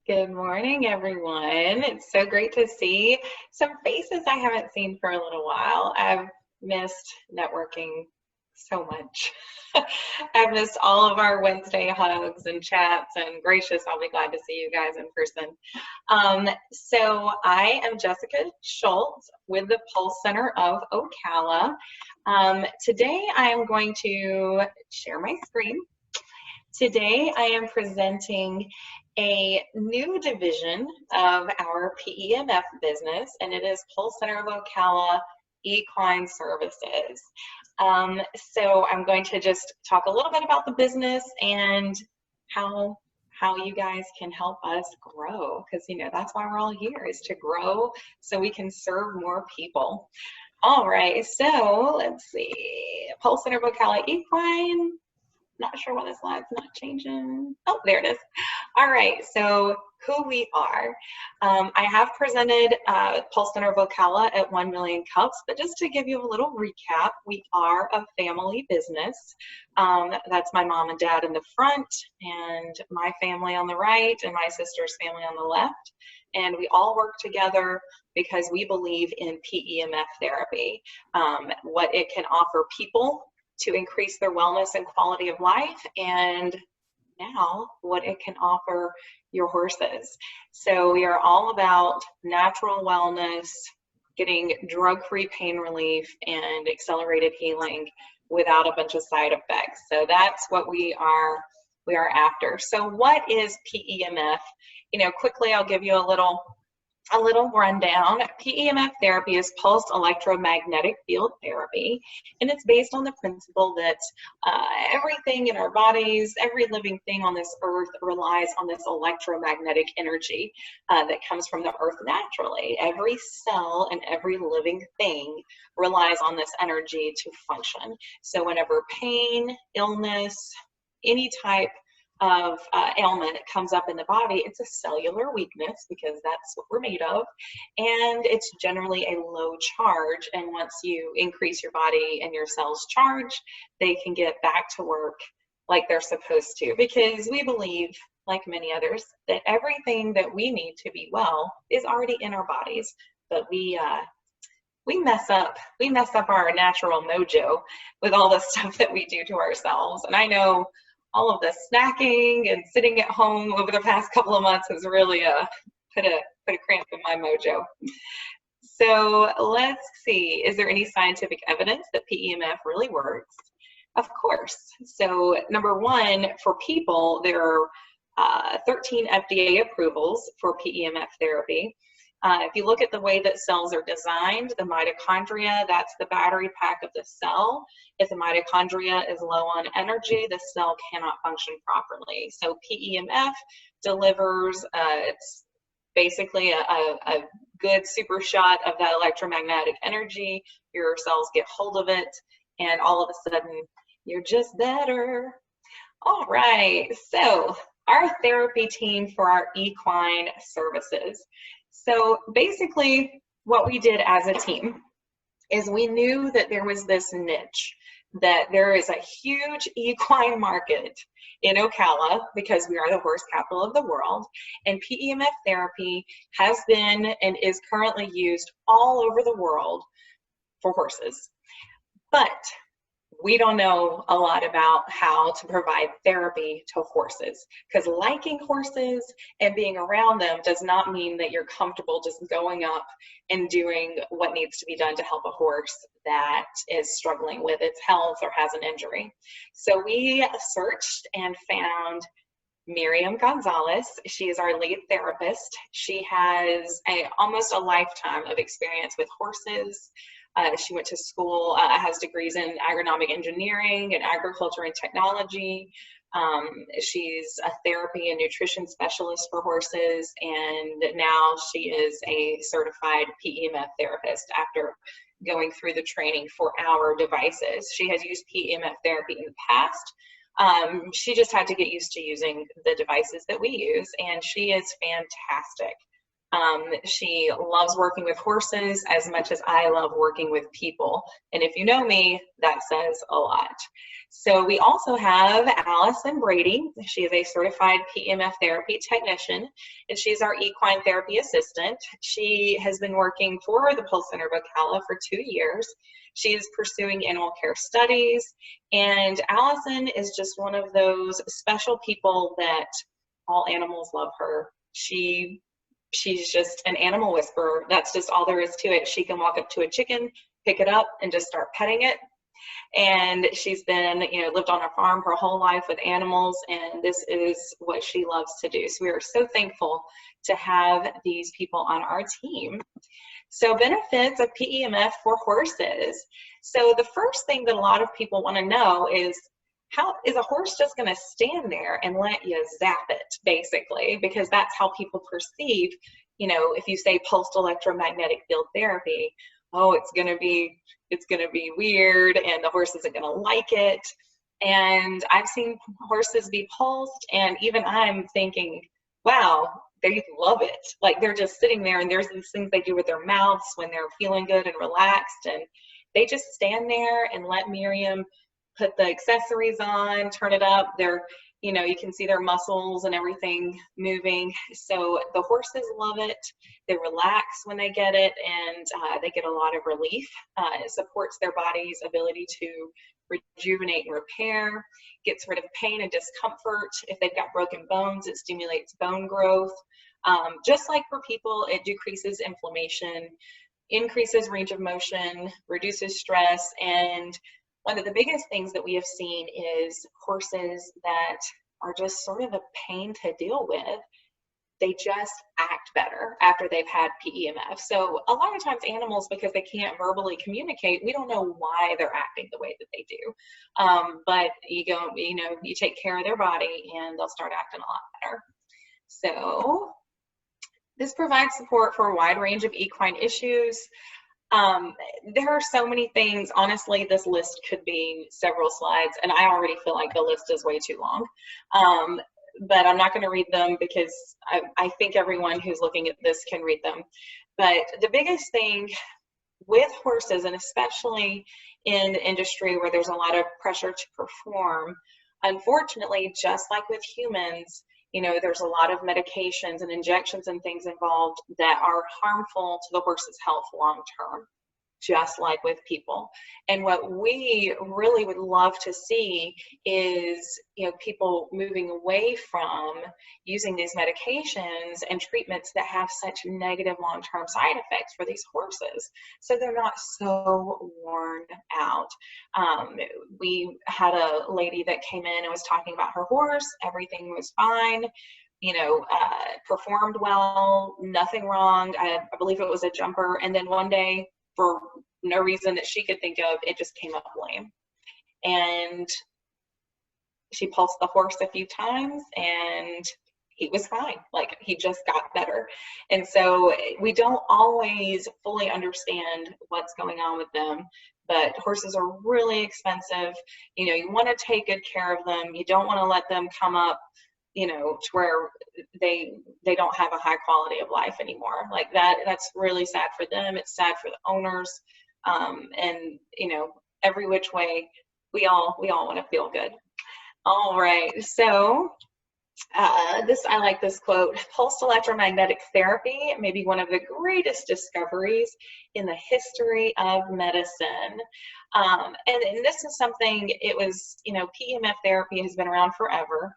Good morning, everyone. It's so great to see some faces I haven't seen for a little while. I've missed networking so much. I've missed all of our Wednesday hugs and chats, and gracious, I'll be glad to see you guys in person. So I am Jessica Schultz with the Pulse Center of Ocala. Today I am going to share my screen. Today I am presenting a new division of our PEMF business, and it is Pulse Center of Ocala Equine Services. So I'm going to just talk a little bit about the business and how you guys can help us grow, because that's why we're all here, is to grow so we can serve more people. All right, so let's see. Pulse Center of Ocala Equine. Not sure why the slide's not changing. Oh, there it is. All right, so who we are. I have presented Pulse Center of Ocala at 1 million cups, but just to give you a little recap, we are a family business. That's my mom and dad in the front, and my family on the right, and my sister's family on the left. And we all work together because we believe in PEMF therapy, what it can offer people to increase their wellness and quality of life, and now what it can offer your horses. So we are all about natural wellness, getting drug-free pain relief and accelerated healing without a bunch of side effects. So that's what we are after. So what is PEMF? Quickly I'll give you a little rundown. PEMF therapy is pulsed electromagnetic field therapy, and it's based on the principle that everything in our bodies, every living thing on this earth relies on this electromagnetic energy that comes from the earth naturally. Every cell and every living thing relies on this energy to function. So whenever pain, illness, any type of ailment comes up in the body, it's a cellular weakness, because that's what we're made of, and it's generally a low charge. And once you increase your body and your cells charge, they can get back to work like they're supposed to, because we believe, like many others, that everything that we need to be well is already in our bodies, but we mess up our natural mojo with all the stuff that we do to ourselves. And I know all of the snacking and sitting at home over the past couple of months has really put a cramp in my mojo. So let's see, is there any scientific evidence that PEMF really works? Of course. So number one, for people, there are 13 FDA approvals for PEMF therapy. If you look at the way that cells are designed, the mitochondria, that's the battery pack of the cell. If the mitochondria is low on energy, the cell cannot function properly. So PEMF delivers, it's basically a good super shot of that electromagnetic energy. Your cells get hold of it, and all of a sudden, you're just better. All right, so our therapy team for our equine services. So basically what we did as a team is we knew that there was this niche, that there is a huge equine market in Ocala, because we are the horse capital of the world, and PEMF therapy has been and is currently used all over the world for horses. But we don't know a lot about how to provide therapy to horses, because liking horses and being around them does not mean that you're comfortable just going up and doing what needs to be done to help a horse that is struggling with its health or has an injury. So we searched and found Miriam Gonzalez. She is our lead therapist. She has almost a lifetime of experience with horses. She went to school, has degrees in agronomic engineering and agriculture and technology. She's a therapy and nutrition specialist for horses, and now she is a certified PEMF therapist after going through the training for our devices. She has used PEMF therapy in the past. She just had to get used to using the devices that we use, and she is fantastic. She loves working with horses as much as I love working with people. And if you know me, that says a lot. So we also have Allison Brady. She is a certified PEMF therapy technician, and she's our equine therapy assistant. She has been working for the Pulse Center of Ocala for 2 years. She is pursuing animal care studies, and Allison is just one of those special people that all animals love her. She's just an animal whisperer. That's just all there is to it. She can walk up to a chicken, pick it up, and just start petting it. And she's been, lived on a farm her whole life with animals, and this is what she loves to do. So we are so thankful to have these people on our team. So benefits of PEMF for horses. So the first thing that a lot of people want to know is, how is a horse just going to stand there and let you zap it, basically? Because that's how people perceive, if you say pulsed electromagnetic field therapy, oh, it's going to be weird and the horse isn't going to like it. And I've seen horses be pulsed, and even I'm thinking, wow, they love it. Like, they're just sitting there, and there's these things they do with their mouths when they're feeling good and relaxed, and they just stand there and let Miriam put the accessories on, turn it up. They're, you can see their muscles and everything moving. So the horses love it. They relax when they get it, and they get a lot of relief. It supports their body's ability to rejuvenate and repair, gets rid of pain and discomfort. If they've got broken bones, it stimulates bone growth. Just like for people, it decreases inflammation, increases range of motion, reduces stress, and one of the biggest things that we have seen is horses that are just sort of a pain to deal with, they just act better after they've had PEMF. So a lot of times animals, because they can't verbally communicate, we don't know why they're acting the way that they do. But you take care of their body and they'll start acting a lot better. So this provides support for a wide range of equine issues. There are so many things. Honestly, this list could be several slides, and I already feel like the list is way too long. But I'm not going to read them because I think everyone who's looking at this can read them. But the biggest thing with horses, and especially in the industry where there's a lot of pressure to perform, unfortunately, just like with humans, there's a lot of medications and injections and things involved that are harmful to the horse's health long term, just like with people. And what we really would love to see is, people moving away from using these medications and treatments that have such negative long-term side effects for these horses, so they're not so worn out. We had a lady that came in and was talking about her horse. Everything was fine, performed well, nothing wrong. I believe it was a jumper. And then one day, for no reason that she could think of, it just came up lame. And she pulsed the horse a few times and he was fine. Like, he just got better. And so we don't always fully understand what's going on with them, but horses are really expensive. You want to take good care of them. You don't want to let them come up, to where they don't have a high quality of life anymore. Like that's really sad for them. It's sad for the owners. And every which way, we all want to feel good. All right, so I like this quote: pulsed electromagnetic therapy may be one of the greatest discoveries in the history of medicine. And this is something, it was, PEMF therapy has been around forever,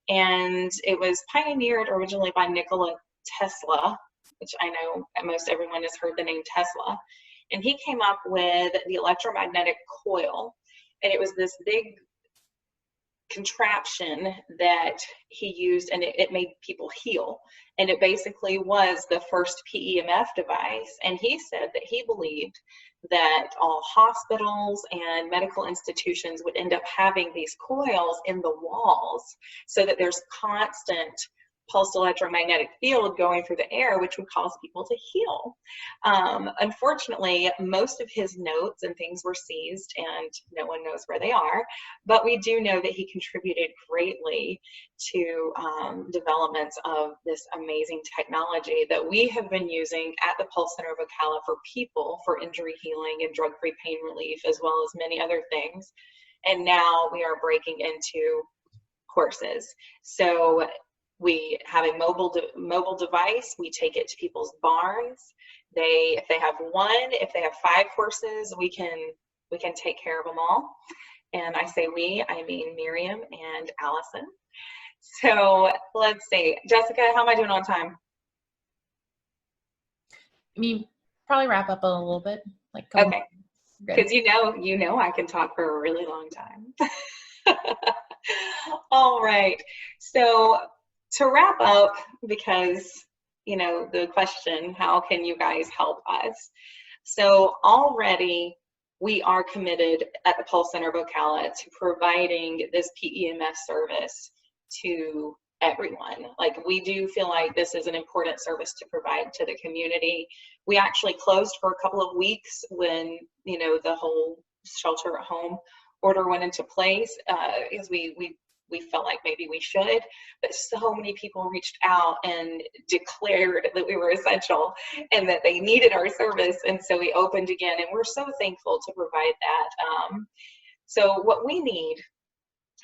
and it was pioneered originally by Nikola Tesla, which I know most everyone has heard the name Tesla. And he came up with the electromagnetic coil, and it was this big contraption that he used, and it made people heal. And it basically was the first PEMF device. And he said that he believed that all hospitals and medical institutions would end up having these coils in the walls, so that there's constant pulsed electromagnetic field going through the air, which would cause people to heal. Unfortunately, most of his notes and things were seized, and no one knows where they are, but we do know that he contributed greatly to developments of this amazing technology that we have been using at the Pulse Center of Ocala for people for injury healing and drug-free pain relief, as well as many other things. And now we are breaking into horses. So we have a mobile device. We take it to people's barns. If they have one, if they have 5 horses, we can take care of them all. And I say we, I mean Miriam and Allison. So let's see, Jessica, how am I doing on time? I mean, probably wrap up a little bit, like okay, because you know I can talk for a really long time. All right, so to wrap up, because the question, how can you guys help us? So already we are committed at the Pulse Center of Ocala to providing this PEMS service to everyone. Like, we do feel like this is an important service to provide to the community. We actually closed for a couple of weeks when the whole shelter at home order went into place, because we felt like maybe we should, but so many people reached out and declared that we were essential and that they needed our service, and so we opened again, and we're so thankful to provide that. So what we need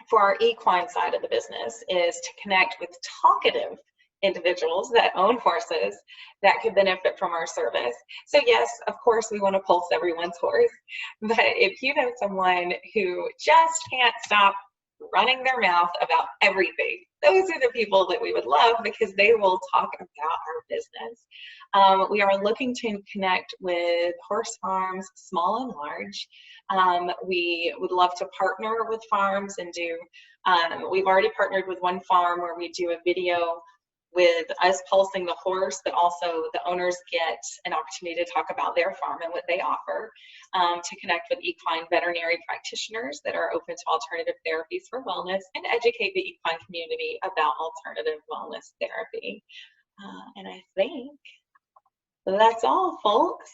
for our equine side of the business is to connect with talkative individuals that own horses that could benefit from our service. So yes, of course, we want to pulse everyone's horse, but if you know someone who just can't stop running their mouth about everything, those are the people that we would love, because they will talk about our business. We are looking to connect with horse farms, small and large. We would love to partner with farms and do, we've already partnered with one farm where we do a video with us pulsing the horse, but also the owners get an opportunity to talk about their farm and what they offer, to connect with equine veterinary practitioners that are open to alternative therapies for wellness, and educate the equine community about alternative wellness therapy. And I think that's all, folks.